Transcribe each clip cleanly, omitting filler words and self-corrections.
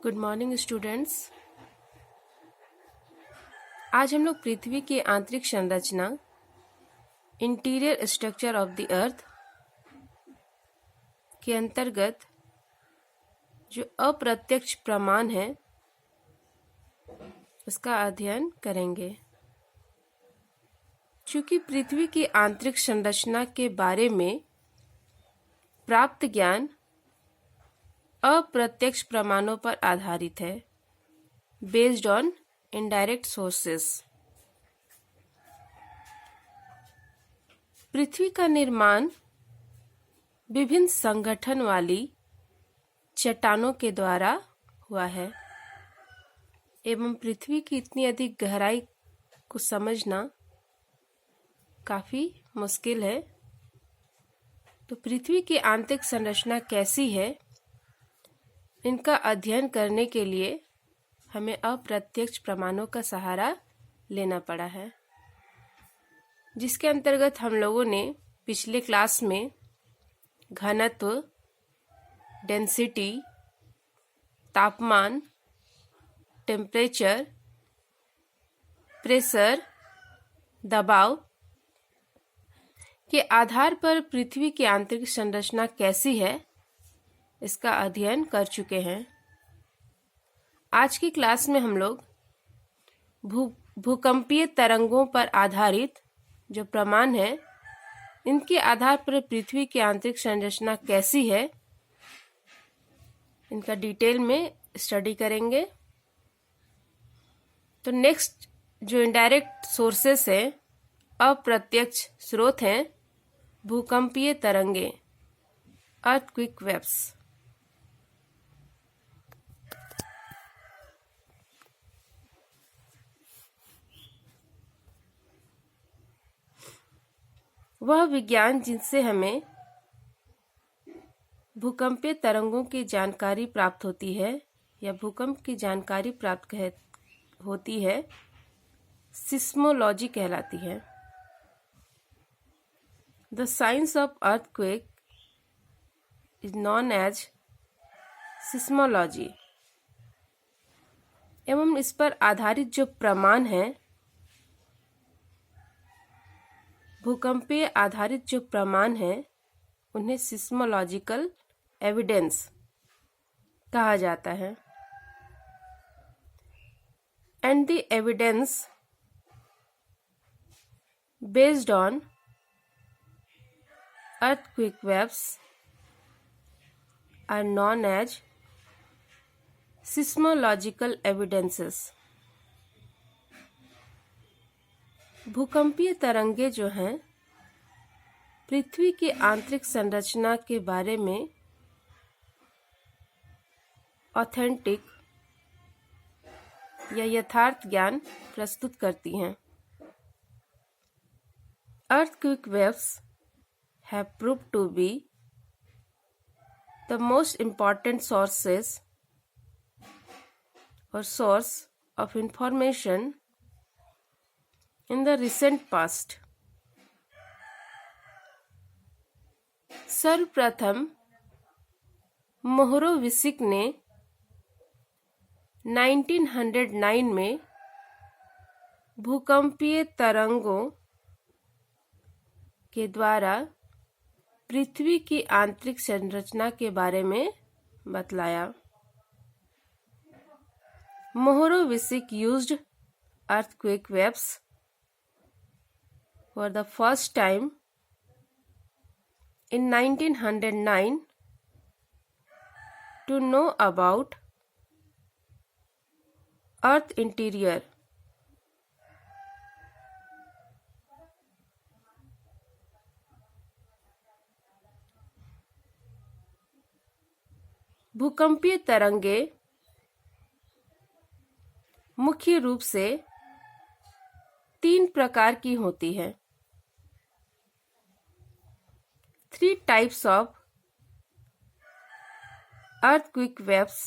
Good morning students. आज हम लोग पृथ्वी की आंतरिक संरचना interior structure of the earth के अंतर्गत जो अप्रत्यक्ष प्रमाण है उसका अध्ययन करेंगे। चूंकि पृथ्वी की आंतरिक संरचना के बारे में प्राप्त ज्ञान अप्रत्यक्ष प्रमाणों पर आधारित है, बेस्ड ऑन इनडायरेक्ट सोर्सेस। पृथ्वी का निर्माण विभिन्न संगठन वाली चट्टानों के द्वारा हुआ है एवं पृथ्वी की इतनी अधिक गहराई को समझना काफी मुश्किल है। तो पृथ्वी की आंतरिक संरचना कैसी है, इनका अध्ययन करने के लिए हमें अप्रत्यक्ष प्रमाणों का सहारा लेना पड़ा है, जिसके अंतर्गत हम लोगों ने पिछले क्लास में घनत्व, डेंसिटी, तापमान, टेम्परेचर, प्रेशर, दबाव के आधार पर पृथ्वी की आंतरिक संरचना कैसी है इसका अध्ययन कर चुके हैं। आज की क्लास में हम लोग भूकंपीय तरंगों पर आधारित जो प्रमाण है, इनके आधार पर पृथ्वी की आंतरिक संरचना कैसी है, इनका डिटेल में स्टडी करेंगे। तो नेक्स्ट जो इनडायरेक्ट सोर्सेस है, अप्रत्यक्ष स्रोत हैं, भूकंपीय तरंगे, अर्थक्वेक वेव्स। वह विज्ञान जिनसे हमें भूकंपीय तरंगों की जानकारी प्राप्त होती है या भूकंप की जानकारी प्राप्त होती है, सिस्मोलॉजी कहलाती है। The science of earthquake is known as seismology. एवं इस पर आधारित जो प्रमाण है, भूकंपीय आधारित जो प्रमाण है, उन्हें सिस्मोलॉजिकल एविडेंस कहा जाता है। And the evidence based on earthquake waves are known as seismological evidences। भूकंपीय तरंगे जो हैं, पृथ्वी की आंतरिक संरचना के बारे में ऑथेंटिक या यथार्थ ज्ञान प्रस्तुत करती हैं। earthquake waves have proved to be the most important sources or source of information in the recent past। सर्वप्रथम मोहरोविसिक ने 1909 में भूकंपीय तरंगों के द्वारा पृथ्वी की आंतरिक संरचना के बारे में बतलाया। मोहरोविसिक used earthquake waves for the first time in 1909 to know about earth interior। भूकंपीय तरंगे मुख्य रूप से 3 प्रकार की होती है। 3 types of earthquake waves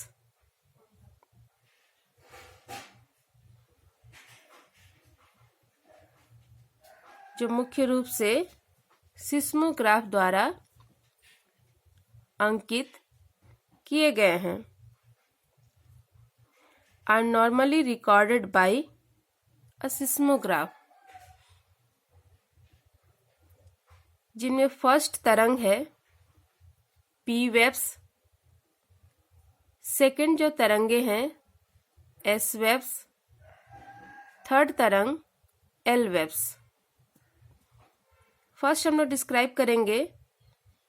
जो मुख्य रूप से सिस्मोग्राफ द्वारा अंकित किए गए हैं। are normally recorded by a seismograph, जिनमें फर्स्ट तरंग है P वेव्स, सेकंड जो तरंगे हैं S वेव्स, थर्ड तरंग L वेव्स। फर्स्ट हम लोग डिस्क्राइब करेंगे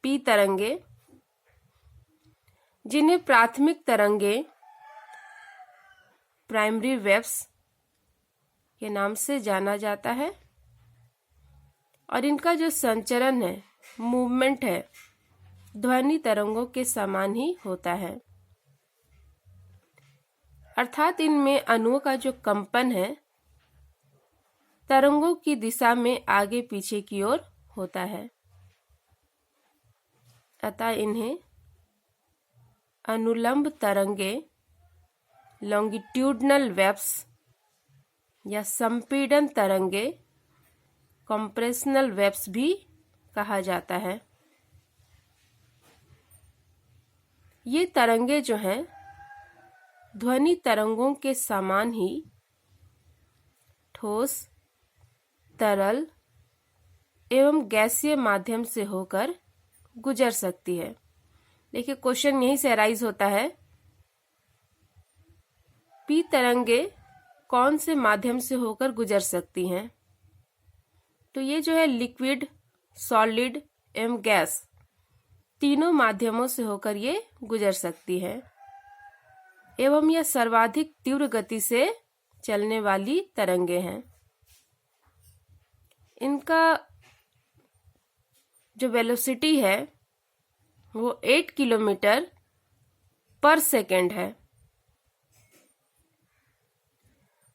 P तरंगे, जिन्हें प्राथमिक तरंगे प्राइमरी वेव्स के नाम से जाना जाता है और इनका जो संचरण है, मूवमेंट है, ध्वनि तरंगों के समान ही होता है। अर्थात इनमें अणुओं का जो कंपन है तरंगों की दिशा में आगे पीछे की ओर होता है, अतः इन्हें अनुलंब तरंगे, लॉन्गिट्यूडनल वेव्स या संपीड़न तरंगे, कंप्रेशनल वेव्स भी कहा जाता है। ये तरंगे जो हैं ध्वनि तरंगों के समान ही ठोस, तरल एवं गैसीय माध्यम से होकर गुजर सकती है। देखिए क्वेश्चन यहीं से अराइज होता है, P तरंगे कौन से माध्यम से होकर गुजर सकती हैं? तो ये जो है लिक्विड, सॉलिड एवं गैस तीनों माध्यमों से होकर ये गुजर सकती है एवं यह सर्वाधिक तीव्र गति से चलने वाली तरंगे हैं। इनका जो वेलोसिटी है वो 8 किलोमीटर पर सेकेंड है।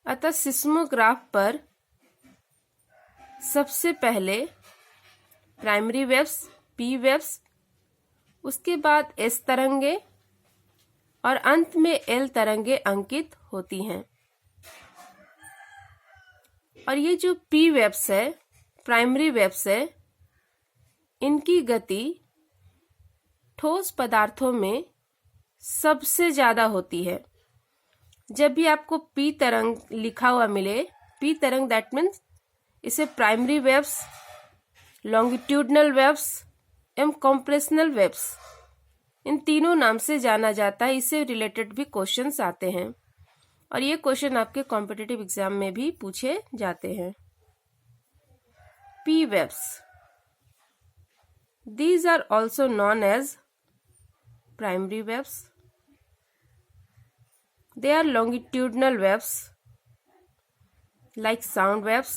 अतः सिस्मोग्राफ पर सबसे पहले प्राइमरी वेव्स, P वेव्स, उसके बाद S तरंगे और अंत में L तरंगे अंकित होती हैं। और ये जो P वेव्स है, प्राइमरी वेव्स है, इनकी गति ठोस पदार्थों में सबसे ज्यादा होती है। जब भी आपको P तरंग लिखा हुआ मिले, P तरंग दैट मीन्स इसे प्राइमरी वेव्स, लॉन्गिट्यूडनल वेव्स एवं कॉम्प्रेशनल वेव्स इन तीनों नाम से जाना जाता है। इससे रिलेटेड भी क्वेश्चंस आते हैं और ये क्वेश्चन आपके कॉम्पिटिटिव एग्जाम में भी पूछे जाते हैं। P waves, these are also known as primary waves. They are longitudinal waves like sound waves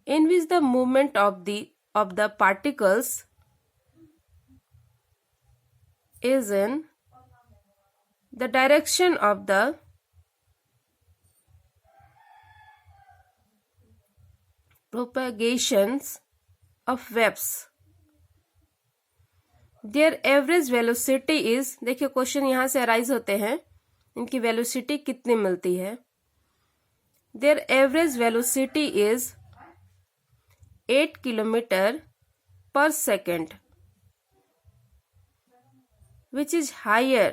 in which the movement of the particles is in the direction of the propagations of waves. Their average velocity is, देखिए question यहाँ से arise होते हैं, इनकी velocity कितनी मिलती है। Their average velocity is 8 kilometre पर second, which is higher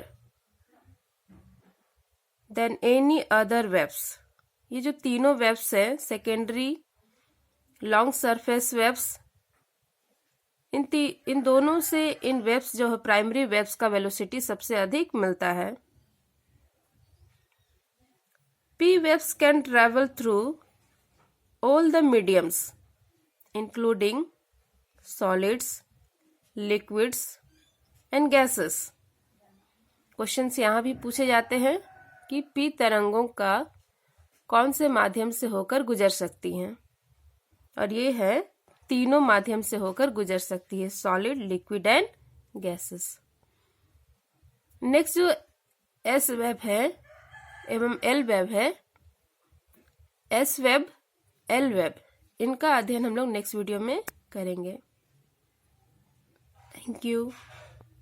than any other waves. ये जो तीनों वेव्स है, सेकेंडरी, लॉन्ग सरफेस वेव्स, इन दोनों से इन वेव्स जो है प्राइमरी वेव्स का वेलोसिटी सबसे अधिक मिलता है। P waves can travel through all the mediums including solids, liquids and gases. Questions यहाँ भी पूछे जाते हैं कि P तरंगों का कौन से माध्यम से होकर गुजर सकती हैं, और ये है तीनों माध्यम से होकर गुजर सकती है, solid, liquid and gases. Next जो S वेव है एवं L वेव है, S वेव, L वेव, इनका अध्ययन हम लोग नेक्स्ट वीडियो में करेंगे। Thank you.